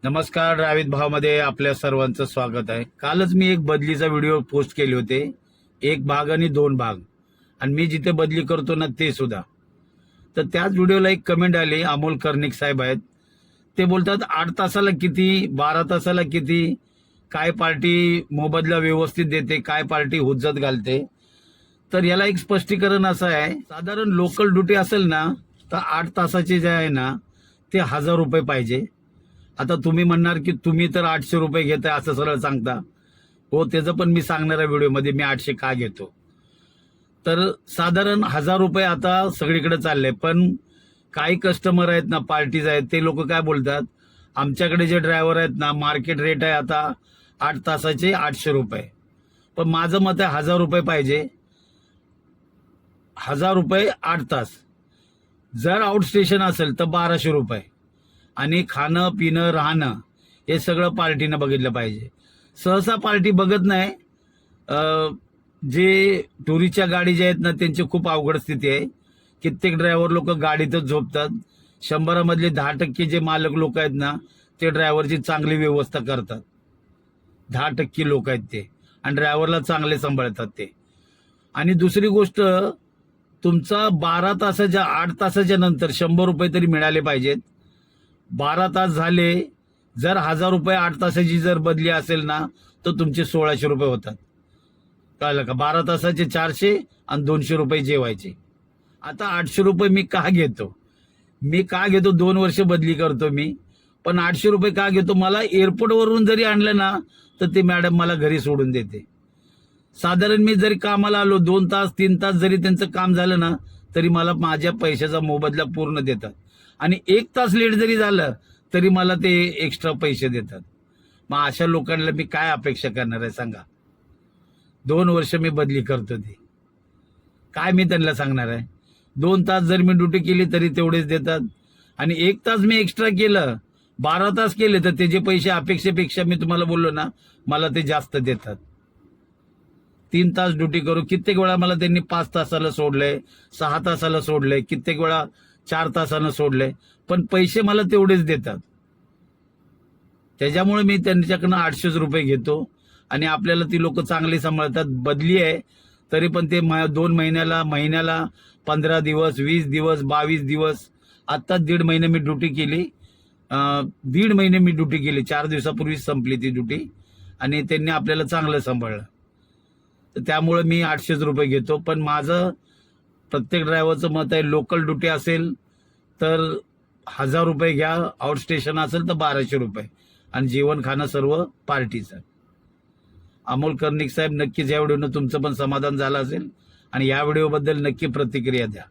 नमस्कार. ड्रावित भावमध्ये आपल्या सर्वांचं स्वागत आहे. कालच मी एक बदलीचा व्हिडिओ पोस्ट केले होते, एक भाग आणि दोन भाग, आणि मी जिथे बदली करतो ना ते सुद्धा. तर त्याच व्हिडिओला एक कमेंट आली, अमोल कर्णिक साहेब आहेत, ते बोलतात 8 तासाला किती, 12 तासाला किती, काय पार्टी मोबदला व्यवस्थित देते, काय पार्टी हुज्जत घालते. तर याला एक स्पष्टीकरण असं आहे, साधारण लोकल ड्युटी असेल ना तर 8 तासाचे जे आहे ना ते 1000 रुपये पाहिजे. आता तुम्ही म्हणणार की तुम्ही तर 800 रुपये घेताय असं सरळ सांगता. हो, त्याचं पण मी सांगणार आहे व्हिडिओमध्ये मी 800 का घेतो. तर साधारण 1000 रुपये आता सगळीकडे चालले. पण काही कस्टमर आहेत ना, पार्टीज आहेत, ते लोक काय बोलतात, आमच्याकडे जे ड्रायव्हर आहेत ना मार्केट रेट आहे आता 8 तासाचे 800 रुपये. पण माझं मत आहे 1000 रुपये पाहिजे. 1000 रुपये 8 तास. जर आउट स्टेशन असेल तर 1200 रुपये. आणि खाणं पिणं राहणं हे सगळं पार्टीनं बघितलं पाहिजे. सहसा पार्टी बघत नाही. जे टुरीच्या गाडी जे आहेत ना त्यांची खूप अवघड स्थिती आहे. कित्येक ड्रायव्हर लोक गाडीतच झोपतात. 100 मधले 10% जे मालक लोक आहेत ना ते ड्रायव्हरची चांगली व्यवस्था करतात. 10% लोक आहेत ते, आणि ड्रायव्हरला चांगले सांभाळतात ते. आणि दुसरी गोष्ट, तुमचा 12 तासाच्या 8 तासाच्या नंतर 100 रुपये तरी मिळाले पाहिजेत. 12 तास झाले, जर 1000 रुपये 8 तासाची जर बदली असेल ना तर तुमचे 1600 रुपये होतात. कळलं का? 12 तासाचे 400 आणि 200 रुपये जेवायचे. आता 800 रुपये मी का घेतो? 2 वर्ष बदली करतो मी. पण 800 रुपये का घेतो? मला एअरपोर्टवरून जरी आणलं ना तर ते मॅडम मला घरी सोडून देते. साधारण मी जरी कामाला आलो 2 तास 3 तास जरी त्यांचं काम झालं ना तरी मला माझ्या पैशाचा मोबदला पूर्ण देतात. आणि 1 तास लेट जरी झालं तरी मला ते एक्स्ट्रा पैसे देतात. मग अशा लोकांना मी काय अपेक्षा करणार आहे सांगा? 2 वर्ष मी बदली करतो, ते काय मी त्यांना सांगणार आहे? 2 तास जर मी ड्युटी केली तरी तेवढेच देतात. आणि 1 तास मी एक्स्ट्रा केलं, 12 तास केले तर त्याचे पैसे अपेक्षेपेक्षा मी तुम्हाला बोललो ना मला ते जास्त देतात. 3 तास ड्युटी करू, कित्येक वेळा मला त्यांनी 5 तासाला सोडलंय, 6 तासाला सोडलंय, कित्येक वेळा 4 तासानं सोडले, पण पैसे मला तेवढेच देतात. त्याच्यामुळे मी त्यांच्याकडनं 800 रुपये घेतो. आणि आपल्याला ती लोक चांगली सांभाळतात. बदली आहे तरी पण ते 2 महिन्याला 15 दिवस, 20 दिवस, 22 दिवस. आता 1.5 महिने मी ड्युटी केली. 1.5 महिने मी ड्युटी केली, 4 दिवसापूर्वी संपली ती ड्युटी. आणि त्यांनी आपल्याला चांगलं सांभाळलं. तर त्यामुळे मी 800 रुपये घेतो. पण माझं प्रत्येक ड्रायव्हरचं मत आहे, लोकल ड्युटी असेल तर 1000 रुपये घ्या, आउट स्टेशन असेल तर 1200 रुपये, आणि जेवण खाणं सर्व पार्टीचं. अमोल कर्णिक साहेब, नक्कीच या व्हिडिओनं तुमचं पण समाधान झालं असेल आणि या व्हिडिओबद्दल नक्की प्रतिक्रिया द्या.